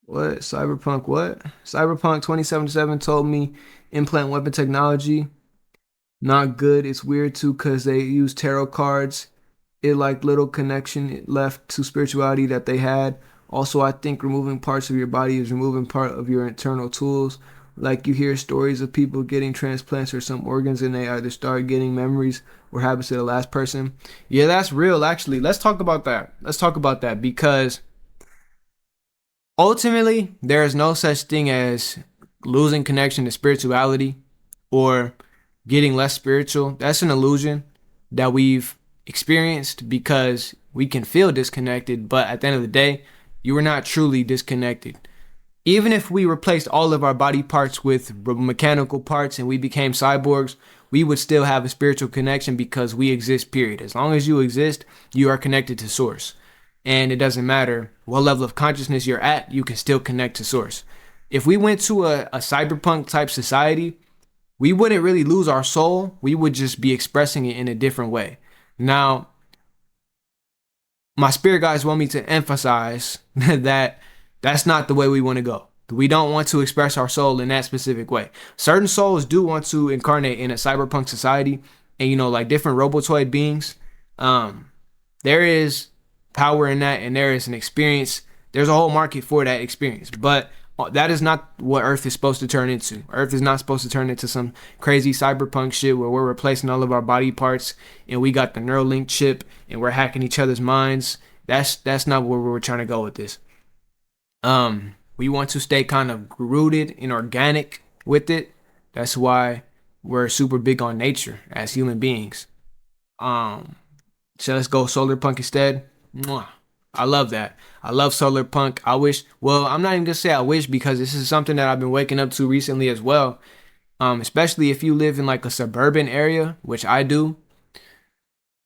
What? Cyberpunk what? Cyberpunk 2077 told me implant weapon technology. Not good. It's weird too because they use tarot cards. It like little connection it left to spirituality that they had. Also, I think removing parts of your body is removing part of your internal tools. Like you hear stories of people getting transplants or some organs and they either start getting memories or happens to the last person. Yeah, that's real actually. Let's talk about that. Let's talk about that because ultimately, there is no such thing as losing connection to spirituality or getting less spiritual. That's an illusion that we've experienced because we can feel disconnected, but at the end of the day, you are not truly disconnected. Even if we replaced all of our body parts with mechanical parts and we became cyborgs, we would still have a spiritual connection because we exist, period. As long as you exist, you are connected to source. And it doesn't matter what level of consciousness you're at, you can still connect to source. If we went to a cyberpunk type society, we wouldn't really lose our soul. We would just be expressing it in a different way. Now, my spirit guides want me to emphasize that that's not the way we want to go. We don't want to express our soul in that specific way. Certain souls do want to incarnate in a cyberpunk society, and like different robotoid beings. Um, there is power in that, and there is an experience. There's a whole market for that experience, but that is not what Earth is supposed to turn into. Earth is not supposed to turn into some crazy cyberpunk shit where we're replacing all of our body parts and we got the Neuralink chip and we're hacking each other's minds. That's not where we're trying to go with this. We want to stay kind of rooted and organic with it. That's why we're super big on nature as human beings. Um, so let's go solar punk instead. Mwah. I love that. I love solar punk. I wish, well, I'm not even gonna say I wish because this is something that I've been waking up to recently as well. Especially if you live in like a suburban area, which I do.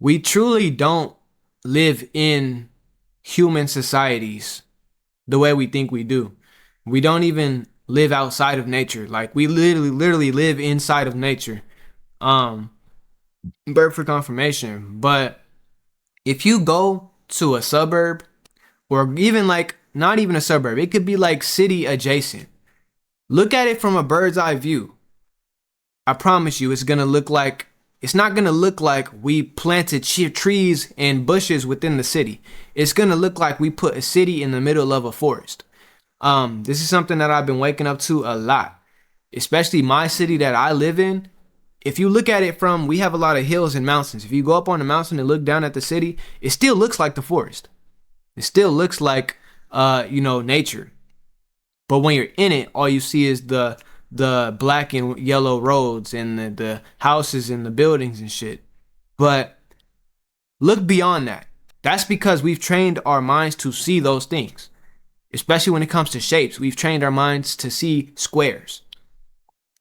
We truly don't live in human societies the way we think we do. We don't even live outside of nature. Like we literally live inside of nature. Um, bird for confirmation. But if you go to a suburb or even like not even a suburb, it could be like city adjacent. Look at it from a bird's eye view. I promise you, it's not gonna look like we planted trees and bushes within the city. It's gonna look like we put a city in the middle of a forest. This is something that I've been waking up to a lot, especially my city that I live in. If you look at it from, we have a lot of hills and mountains. If you go up on the mountain and look down at the city, it still looks like the forest. It still looks like, nature. But when you're in it, all you see is the black and yellow roads and the houses and the buildings and shit. But look beyond that. That's because we've trained our minds to see those things. Especially when it comes to shapes, we've trained our minds to see squares.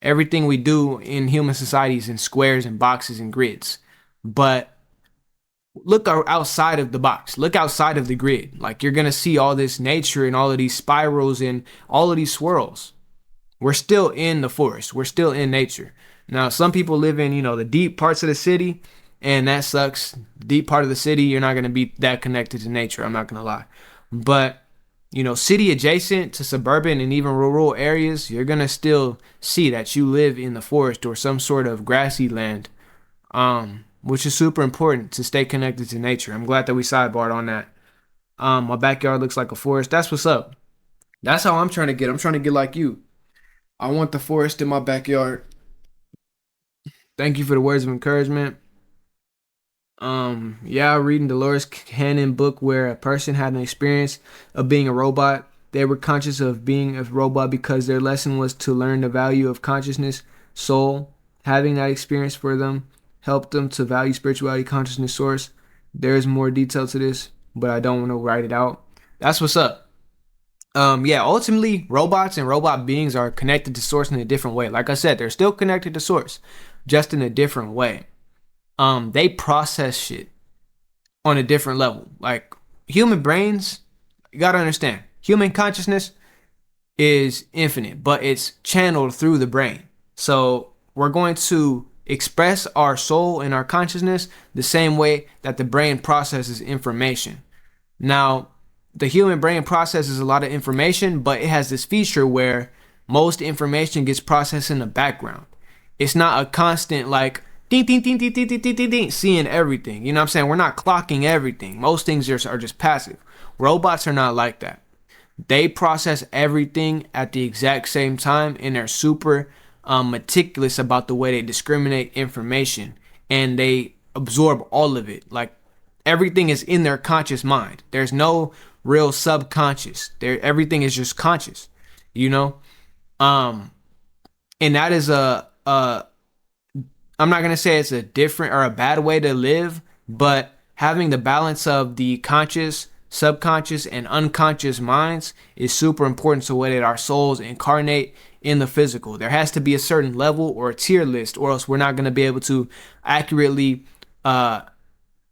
Everything we do in human society is in squares and boxes and grids. But look outside of the box. Look outside of the grid. Like you're gonna see all this nature and all of these spirals and all of these swirls. We're still in the forest. We're still in nature. Now, some people live in, the deep parts of the city, and that sucks. Deep part of the city, you're not gonna be that connected to nature. I'm not gonna lie. But city adjacent to suburban and even rural areas, you're gonna still see that you live in the forest or some sort of grassy land, which is super important to stay connected to nature. I'm glad that we sidebarred on that. My backyard looks like a forest. That's what's up. That's how I'm trying to get. I'm trying to get like you. I want the forest in my backyard. Thank you for the words of encouragement. Yeah, reading Dolores Cannon book where a person had an experience of being a robot. They were conscious of being a robot because their lesson was to learn the value of consciousness, soul. Having that experience for them helped them to value spirituality, consciousness, source. There's more detail to this, but I don't want to write it out. That's what's up. Yeah, ultimately, robots and robot beings are connected to source in a different way. Like I said, they're still connected to source, just in a different way. They process shit on a different level. Like human brains, you gotta understand, human consciousness is infinite, but it's channeled through the brain. So we're going to express our soul and our consciousness the same way that the brain processes information. Now, the human brain processes a lot of information, but it has this feature where most information gets processed in the background. It's not a constant like ding ding ding ding ding ding ding ding, ding seeing everything. You know what I'm saying? We're not clocking everything. Most things are just passive. Robots are not like that. They process everything at the exact same time, and they're super meticulous about the way they discriminate information, and they absorb all of it. Like everything is in their conscious mind. There's no real subconscious. There, everything is just conscious. You know, um, and that is a I'm not gonna say it's a different or a bad way to live, but having the balance of the conscious, subconscious, and unconscious minds is super important to the way that our souls incarnate in the physical. There has to be a certain level or a tier list, or else we're not gonna be able to accurately uh,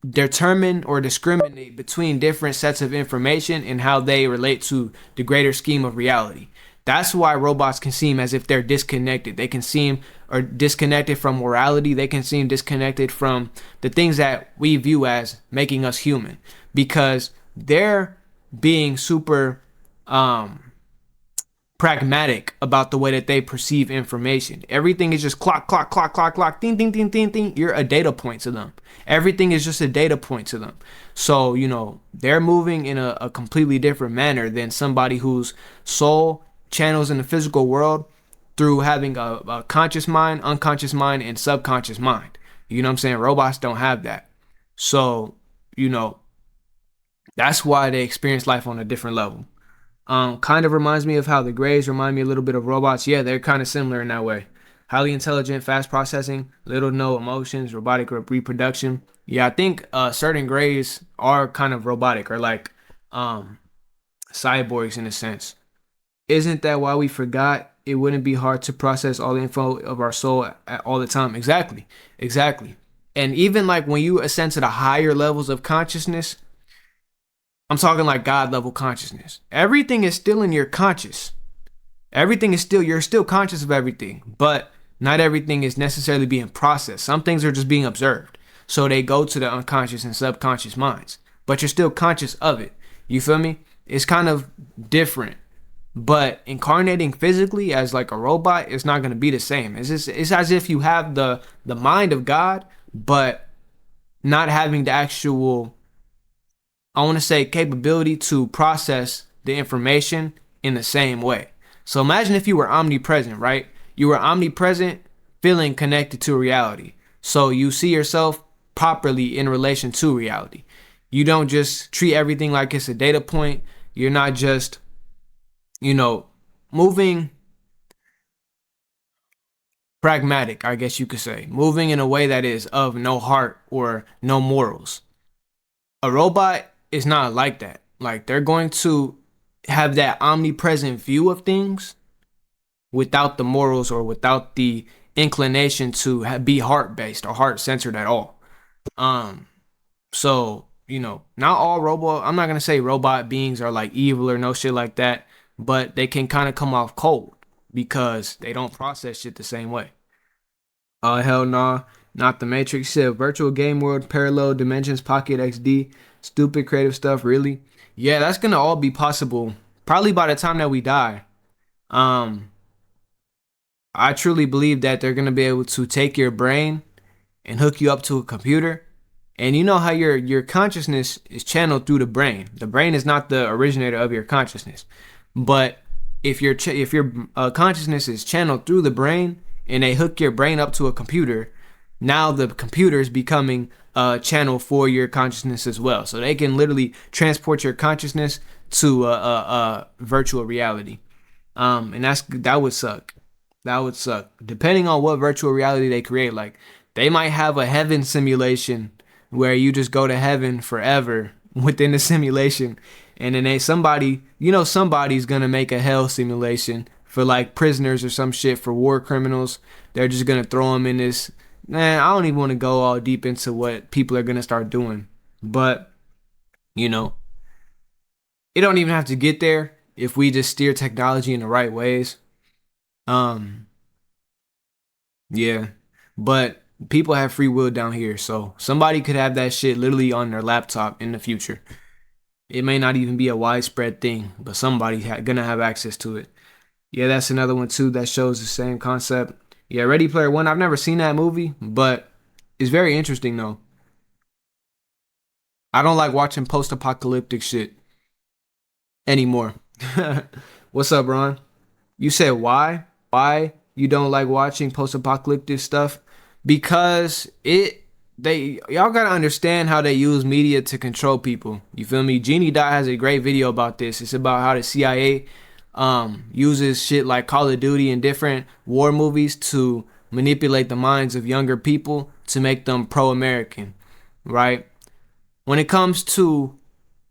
determine or discriminate between different sets of information and how they relate to the greater scheme of reality. That's why robots can seem as if they're disconnected. They can seem or disconnected from morality. They can seem disconnected from the things that we view as making us human, because they're being super pragmatic about the way that they perceive information. Everything is just clock, clock, clock, clock, clock, ding, ding, ding, ding, ding. You're a data point to them. Everything is just a data point to them. So, you know, they're moving in a completely different manner than somebody whose soul channels in the physical world through having a conscious mind, unconscious mind, and subconscious mind. You know what I'm saying? Robots don't have that. So, you know, that's why they experience life on a different level. Kind of reminds me of how the Greys remind me a little bit of robots. Yeah, they're kind of similar in that way. Highly intelligent, fast processing, little to no emotions, robotic reproduction. Yeah, I think certain Greys are kind of robotic or like um, cyborgs in a sense. Isn't that why we forgot it wouldn't be hard to process all the info of our soul at all the time? Exactly, exactly. And even like when you ascend to the higher levels of consciousness, I'm talking like God level consciousness. Everything is still in your conscious. Everything is still, you're still conscious of everything, but not everything is necessarily being processed. Some things are just being observed. So they go to the unconscious and subconscious minds, but you're still conscious of it. You feel me? It's kind of different. But incarnating physically as like a robot is not going to be the same. It's as if you have the mind of God, but not having the actual, I want to say, capability to process the information in the same way. So imagine if you were omnipresent, right? You were omnipresent, feeling connected to reality. So you see yourself properly in relation to reality. You don't just treat everything like it's a data point. You're not just, you know, moving pragmatic, I guess you could say, moving in a way that is of no heart or no morals. A robot is not like that. Like they're going to have that omnipresent view of things without the morals or without the inclination to be heart based or heart centered at all. Um, so you know, not all robot. I'm not gonna say robot beings are like evil or no shit like that, but they can kind of come off cold because they don't process shit the same way. Hell nah, not the Matrix shit. Virtual game world, parallel dimensions, pocket XD, stupid creative stuff. Really? Yeah, that's gonna all be possible. Probably by the time that we die. Um, I truly believe that they're gonna be able to take your brain and hook you up to a computer. And you know how your consciousness is channeled through the brain. The brain is not the originator of your consciousness, but if your consciousness is channeled through the brain and they hook your brain up to a computer, now the computer is becoming a channel for your consciousness as well. So they can literally transport your consciousness to a virtual reality. And that would suck. That would suck. Depending on what virtual reality they create, like they might have a heaven simulation where you just go to heaven forever within the simulation, and then somebody's gonna make a hell simulation for like prisoners or some shit for war criminals. They're just gonna throw them in this. Man, I don't even want to go all deep into what people are gonna start doing, but you know, it don't even have to get there if we just steer technology in the right ways. Um, yeah, but people have free will down here, so somebody could have that shit literally on their laptop in the future. It may not even be a widespread thing, but gonna have access to it. Yeah, that's another one too that shows the same concept. Yeah, Ready Player One. I've never seen that movie, but it's very interesting though. I don't like watching post-apocalyptic shit anymore. What's up, Ron? You said why? Why you don't like watching post-apocalyptic stuff? Because it they y'all gotta understand how they use media to control people. You feel me? Genie Dot has a great video about this. It's about how the CIA uses shit like Call of Duty and different war movies to manipulate the minds of younger people to make them pro-American, right? When it comes to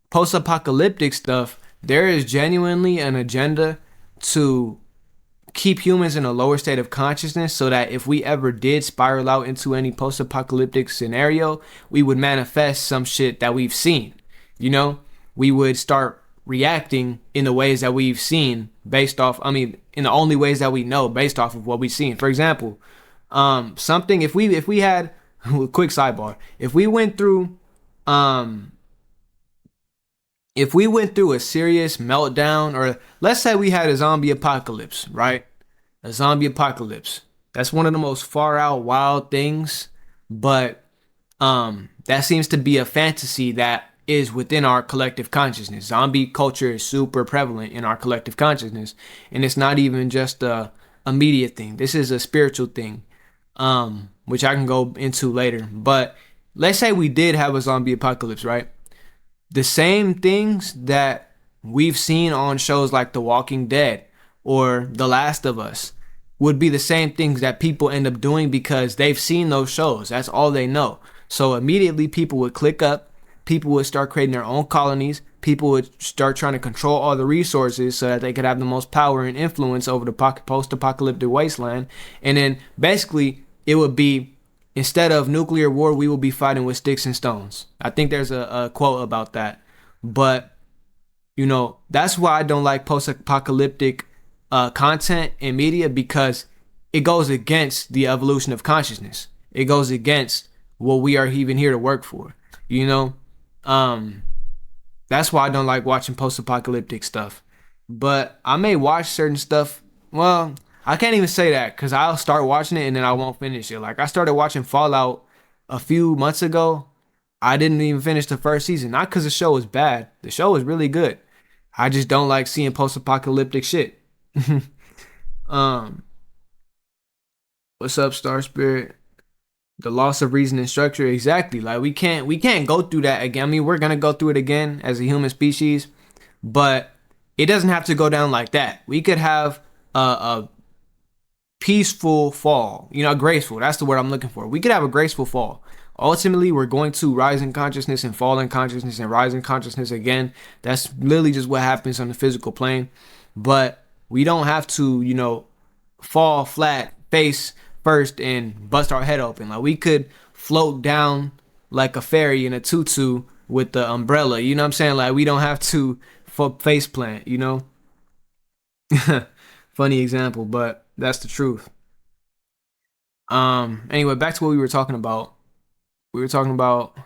post-apocalyptic stuff, there is genuinely an agenda to keep humans in a lower state of consciousness so that if we ever did spiral out into any post-apocalyptic scenario, we would manifest some shit that we've seen. You know, we would start reacting in the ways that we've seen based off, in the only ways that we know based off of what we've seen. For example, something if we had quick sidebar, um if we went through a serious meltdown, or let's say we had a zombie apocalypse, right? A zombie apocalypse. That's one of the most far out wild things, but that seems to be a fantasy that is within our collective consciousness. Zombie culture is super prevalent in our collective consciousness, and it's not even just a immediate thing. This is a spiritual thing, which I can go into later. But let's say we did have a zombie apocalypse, right? The same things that we've seen on shows like The Walking Dead or The Last of Us would be the same things that people end up doing because they've seen those shows. That's all they know. So immediately people would click up, people would start creating their own colonies, people would start trying to control all the resources so that they could have the most power and influence over the post-apocalyptic wasteland. And then basically it would be, instead of nuclear war, we will be fighting with sticks and stones. I think there's a quote about that. But, that's why I don't like post apocalyptic content and media, because it goes against the evolution of consciousness. It goes against what we are even here to work for. You know? Um, that's why I don't like watching post apocalyptic stuff. But I may watch certain stuff. Well, I can't even say that because I'll start watching it and then I won't finish it. Like I started watching Fallout a few months ago. I didn't even finish the first season. Not because the show was bad. The show was really good. I just don't like seeing post apocalyptic shit. um, what's up, Star Spirit? The loss of reason and structure, exactly. Like we can't go through that again. I mean, we're gonna go through it again as a human species, but it doesn't have to go down like that. We could have a peaceful fall, graceful. That's the word I'm looking for. We could have a graceful fall. Ultimately, we're going to rise in consciousness and fall in consciousness and rise in consciousness again. That's literally just what happens on the physical plane. But we don't have to, fall flat face first and bust our head open. Like we could float down like a fairy in a tutu with the umbrella. You know what I'm saying? Like we don't have to face plant. Funny example, but that's the truth. Anyway, back to what we were talking about. We were talking about